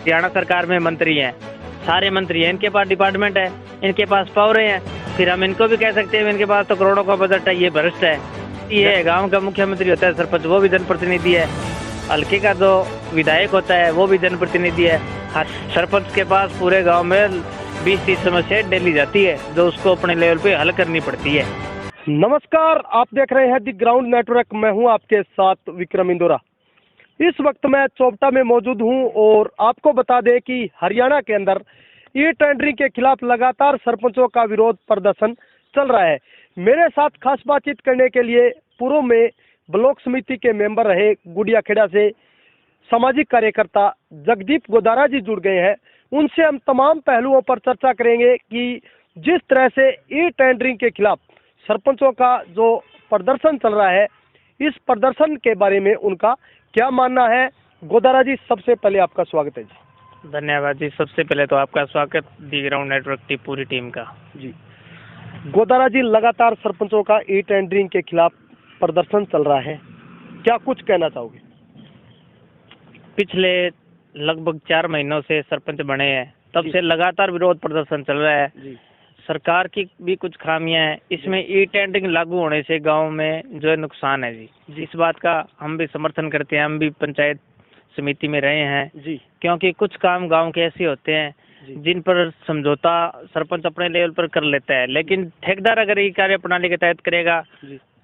हरियाणा सरकार में मंत्री हैं, सारे मंत्री हैं, इनके पास डिपार्टमेंट है, इनके पास पावर हैं, फिर हम इनको भी कह सकते हैं इनके पास तो करोड़ों का बजट है, ये भ्रष्ट है। ये गांव का मुख्यमंत्री होता है सरपंच, वो भी जनप्रतिनिधि है। हल्के का जो विधायक होता है वो भी जनप्रतिनिधि है। हर सरपंच के पास पूरे गांव में 20-30 समस्याएं डेली जाती है जो उसको अपने लेवल पे हल करनी पड़ती है। नमस्कार, आप देख रहे हैं दी ग्राउंड नेटवर्क। मैं हूं आपके साथ विक्रम इंदौरा। इस वक्त मैं चोपटा में मौजूद हूं और आपको बता दें कि हरियाणा के अंदर ई टेंडरिंग के खिलाफ लगातार सरपंचों का विरोध प्रदर्शन चल रहा है। मेरे साथ खास बातचीत करने के लिए पूर्व में ब्लॉक समिति के मेंबर रहे गुड़िया खेड़ा से सामाजिक कार्यकर्ता जगदीप गोदारा जी जुड़ गए हैं। उनसे हम तमाम पहलुओं पर चर्चा करेंगे कि जिस तरह से ई टेंडरिंग के खिलाफ सरपंचों का जो प्रदर्शन चल रहा है, इस प्रदर्शन के बारे में उनका क्या मानना है। गोदारा जी, सबसे पहले आपका स्वागत है जी। धन्यवाद जी। सबसे पहले तो आपका स्वागत दी ग्राउंड नेटवर्क की पूरी टीम का जी। गोदारा जी, लगातार सरपंचों का ई टेंडरिंग के खिलाफ प्रदर्शन चल रहा है, क्या कुछ कहना चाहोगे? पिछले लगभग 4 महीनों से सरपंच बने हैं, तब से लगातार विरोध प्रदर्शन चल रहा है जी। सरकार की भी कुछ खामियां हैं इसमें। ई टेंडरिंग लागू होने से गांव में जो है नुकसान है जी, इस बात का हम भी समर्थन करते हैं। हम भी पंचायत समिति में रहे हैं जी। क्योंकि कुछ काम गांव के ऐसे होते हैं जिन पर समझौता सरपंच अपने लेवल पर कर लेता है, लेकिन ठेकेदार अगर ये कार्य प्रणाली के तहत करेगा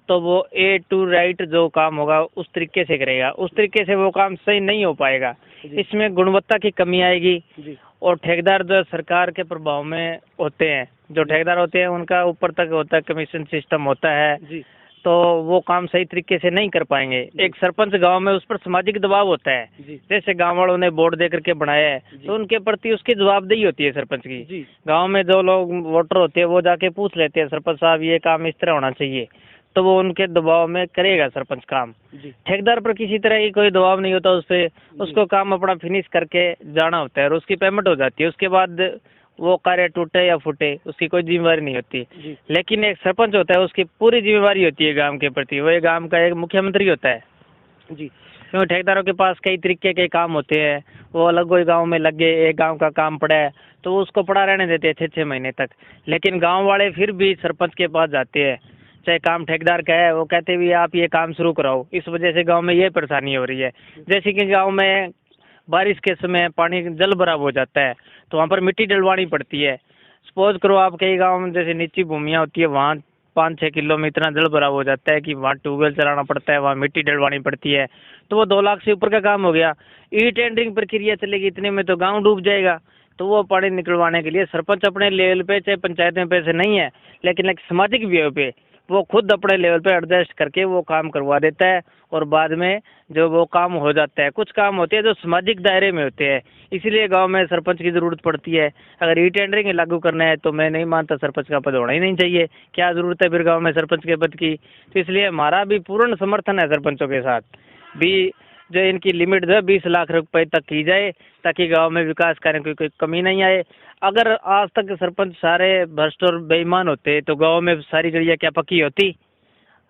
तो वो ए टू राइट जो काम होगा उस तरीके से करेगा, उस तरीके से वो काम सही नहीं हो पाएगा। इसमें गुणवत्ता की कमी आएगी और ठेकेदार जो सरकार के प्रभाव में होते हैं, जो ठेकेदार होते हैं उनका ऊपर तक होता है, कमीशन सिस्टम होता है, तो वो काम सही तरीके से नहीं कर पाएंगे। एक सरपंच गांव में उस पर सामाजिक दबाव होता है, जैसे गांव वालों ने बोर्ड दे करके बनाया है तो उनके प्रति उसकी जवाबदेही होती है सरपंच की। गांव में जो लोग वोटर होते हैं वो जाके पूछ लेते हैं सरपंच साहब ये काम इस तरह होना चाहिए, तो वो उनके दबाव में करेगा सरपंच काम। ठेकेदार पर किसी तरह की कोई दबाव नहीं होता, उससे उसको काम अपना फिनिश करके जाना होता है और उसकी पेमेंट हो जाती है। उसके बाद वो कार्य टूटे या फूटे उसकी कोई जिम्मेवारी नहीं होती। लेकिन एक सरपंच होता है उसकी पूरी जिम्मेवारी होती है गांव के प्रति, वो एक गांव का एक मुख्यमंत्री होता है जी। क्योंकि ठेकेदारों के पास कई तरीके के काम होते हैं, वो अलग कोई गांव में लगे एक गांव का काम पड़ा है तो वो उसको पड़ा रहने देते हैं 6-6 महीने तक, लेकिन गाँव वाले फिर भी सरपंच के पास जाते हैं। चाहे काम ठेकेदार का है वो कहते भी आप ये काम शुरू कराओ, इस वजह से गांव में ये परेशानी हो रही है। जैसे कि गांव में बारिश के समय पानी जल भराव हो जाता है तो वहाँ पर मिट्टी डलवानी पड़ती है। सपोज करो आप कई गांव में जैसे नीची भूमियाँ होती है वहाँ 5-6 किलो में इतना जल भराव हो जाता है कि वहाँ ट्यूबवेल चलाना पड़ता है, वहाँ मिट्टी डलवानी पड़ती है, तो वो 2 लाख से ऊपर का काम हो गया। ई टेंडरिंग प्रक्रिया चलेगी इतने में तो गाँव डूब जाएगा। तो वो पानी निकलवाने के लिए सरपंच अपने लेवल पे, चाहे पंचायत में पैसे नहीं है लेकिन एक सामाजिक व्यय पे वो खुद अपने लेवल पे एडजस्ट करके वो काम करवा देता है और बाद में जो वो काम हो जाता है। कुछ काम होते हैं जो सामाजिक दायरे में होते हैं, इसीलिए गांव में सरपंच की ज़रूरत पड़ती है। अगर ई टेंडरिंग लागू करना है तो मैं नहीं मानता सरपंच का पद होना ही नहीं चाहिए। क्या ज़रूरत है फिर गाँव में सरपंच के पद की? तो इसलिए हमारा भी पूर्ण समर्थन है सरपंचों के साथ भी, जो इनकी लिमिट जो है 20 लाख रुपए तक की जाए ताकि गांव में विकास कार्य की कोई कमी नहीं आए। अगर आज तक सरपंच सारे भ्रष्ट और बेईमान होते तो गांव में सारी गलियां क्या पक्की होती?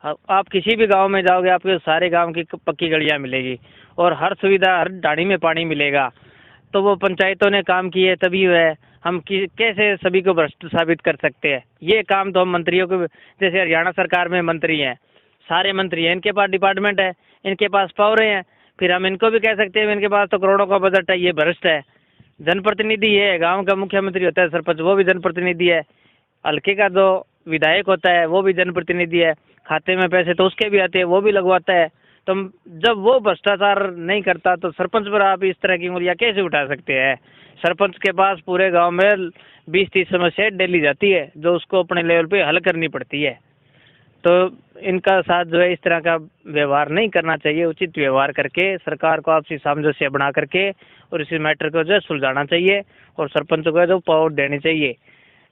आप किसी भी गांव में जाओगे आपको सारे गांव की पक्की गलियां मिलेगी और हर सुविधा हर ढाणी में पानी मिलेगा। तो वो पंचायतों ने काम किए तभी है, हम कैसे सभी को भ्रष्ट साबित कर सकते हैं? ये काम तो हम मंत्रियों को, जैसे हरियाणा सरकार में मंत्री हैं, सारे मंत्री हैं, इनके पास डिपार्टमेंट है, इनके पास पावर हैं, फिर हम इनको भी कह सकते हैं इनके पास तो करोड़ों का बजट है, ये भ्रष्ट है। जनप्रतिनिधि है, गांव का मुख्यमंत्री होता है सरपंच, वो भी जनप्रतिनिधि है। हल्के का जो विधायक होता है वो भी जनप्रतिनिधि है, खाते में पैसे तो उसके भी आते हैं, वो भी लगवाता है। तो जब वो भ्रष्टाचार नहीं करता तो सरपंच पर आप इस तरह की उंगलियां कैसे उठा सकते हैं? सरपंच के पास पूरे गाँव में 20-30 समस्याएं डेली जाती है जो उसको अपने लेवल पे हल करनी पड़ती है। तो इनका साथ जो है इस तरह का व्यवहार नहीं करना चाहिए, उचित व्यवहार करके सरकार को आपसी सामंजस्य बना करके और इसी मैटर को जो है सुलझाना चाहिए और सरपंचों को जो पावर देनी चाहिए।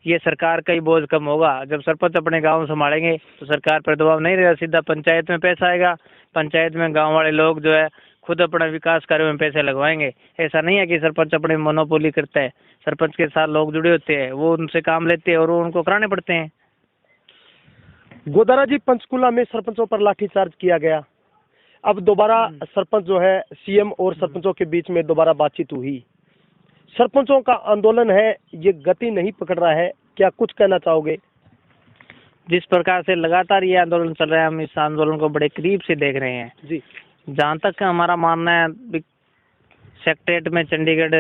ये सरकार का ही बोझ कम होगा। जब सरपंच अपने गांव संभालेंगे तो सरकार पर दबाव नहीं रहेगा, सीधा पंचायत में पैसा आएगा, पंचायत में गांव वाले लोग जो है खुद अपना विकास कार्यों में पैसे लगवाएंगे। ऐसा नहीं है कि सरपंच अपने मोनोपोली करता है, सरपंच के साथ लोग जुड़े होते हैं, वो उनसे काम लेते हैं और वो उनको कराने पड़ते हैं। गोदारा जी, पंचकुला में सरपंचों पर लाठीचार्ज किया गया, अब दोबारा सरपंच जो है सीएम और सरपंचों के बीच में दोबारा बातचीत हुई, सरपंचों का आंदोलन है ये गति नहीं पकड़ रहा है, क्या कुछ कहना चाहोगे? जिस प्रकार से लगातार ये आंदोलन चल रहा है, हम इस आंदोलन को बड़े करीब से देख रहे हैं जी। जहाँ तक हमारा मानना है, सेक्रेटरीट में, चंडीगढ़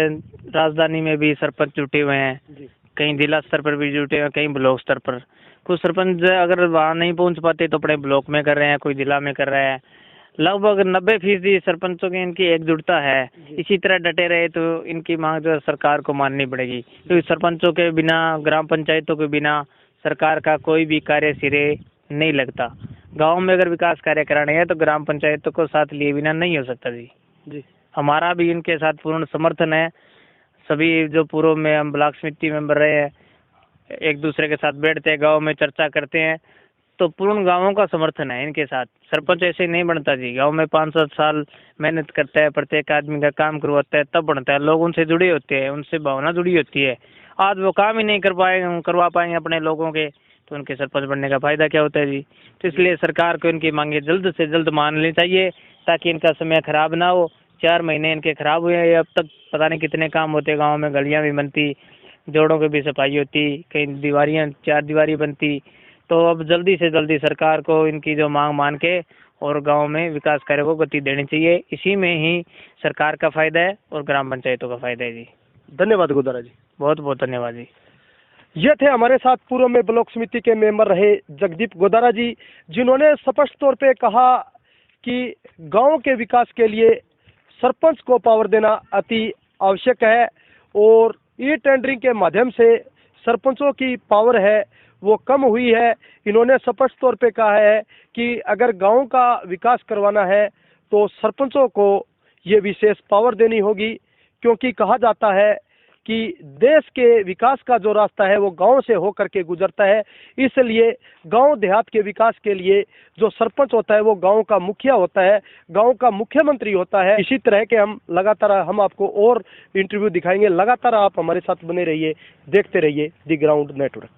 राजधानी में भी सरपंच जुटे हुए हैं जी। कहीं जिला स्तर पर भी जुटे हुए हैं, कहीं ब्लॉक स्तर पर। कुछ सरपंच अगर वहाँ नहीं पहुँच पाते तो अपने ब्लॉक में कर रहे हैं, कोई जिला में कर रहे हैं। लगभग 90% सरपंचों की इनकी एकजुटता है। इसी तरह डटे रहे तो इनकी मांग जो है सरकार को माननी पड़ेगी, क्योंकि सरपंचों के बिना, ग्राम पंचायतों के बिना सरकार का कोई भी कार्य सिरे नहीं लगता। गांव में अगर विकास कार्य कराने हैं तो ग्राम पंचायतों को साथ लिए बिना नहीं हो सकता जी। हमारा भी इनके साथ पूर्ण समर्थन है। सभी जो पूर्व में हम ब्लॉक समिति मेंबर रहे हैं, एक दूसरे के साथ बैठते हैं, गांव में चर्चा करते हैं, तो पूर्ण गांवों का समर्थन है इनके साथ। सरपंच ऐसे नहीं बनता जी, गांव में 5-7 साल मेहनत करता है, प्रत्येक आदमी का काम करवाता है, तब बनता है। लोग उनसे जुड़े होते हैं, उनसे भावना जुड़ी होती है। आज वो काम ही नहीं करवा पाएंगे अपने लोगों के, तो उनके सरपंच बनने का फायदा क्या होता है जी। तो इसलिए सरकार को इनकी मांगे जल्द से जल्द मान लेनी चाहिए, ताकि इनका समय खराब ना हो। 4 महीने इनके खराब हुए हैं, अब तक पता नहीं कितने काम होते गाँव में, गलियाँ भी बनती, जोड़ों की भी सफाई होती, कहीं दीवारियाँ 4 दीवारी बनती। तो अब जल्दी से जल्दी सरकार को इनकी जो मांग मान के और गांव में विकास कार्य को गति देनी चाहिए। इसी में ही सरकार का फायदा है और ग्राम पंचायतों का फायदा है जी। धन्यवाद गोदारा जी। बहुत बहुत धन्यवाद जी। ये थे हमारे साथ पूर्व में ब्लॉक समिति के मेंबर रहे जगदीप गोदारा जी, जिन्होंने स्पष्ट तौर पे कहा कि गांव के विकास के लिए सरपंच को पावर देना अति आवश्यक है, और ई टेंडरिंग के माध्यम से सरपंचों की पावर है वो कम हुई है। इन्होंने स्पष्ट तौर पे कहा है कि अगर गांव का विकास करवाना है तो सरपंचों को ये विशेष पावर देनी होगी, क्योंकि कहा जाता है कि देश के विकास का जो रास्ता है वो गांव से होकर के गुजरता है। इसलिए गांव देहात के विकास के लिए जो सरपंच होता है वो गांव का मुखिया होता है, गांव का मुख्यमंत्री होता है। इसी तरह के हम लगातार आपको और इंटरव्यू दिखाएंगे। लगातार आप हमारे साथ बने रहिए, देखते रहिए दी ग्राउंड नेटवर्क।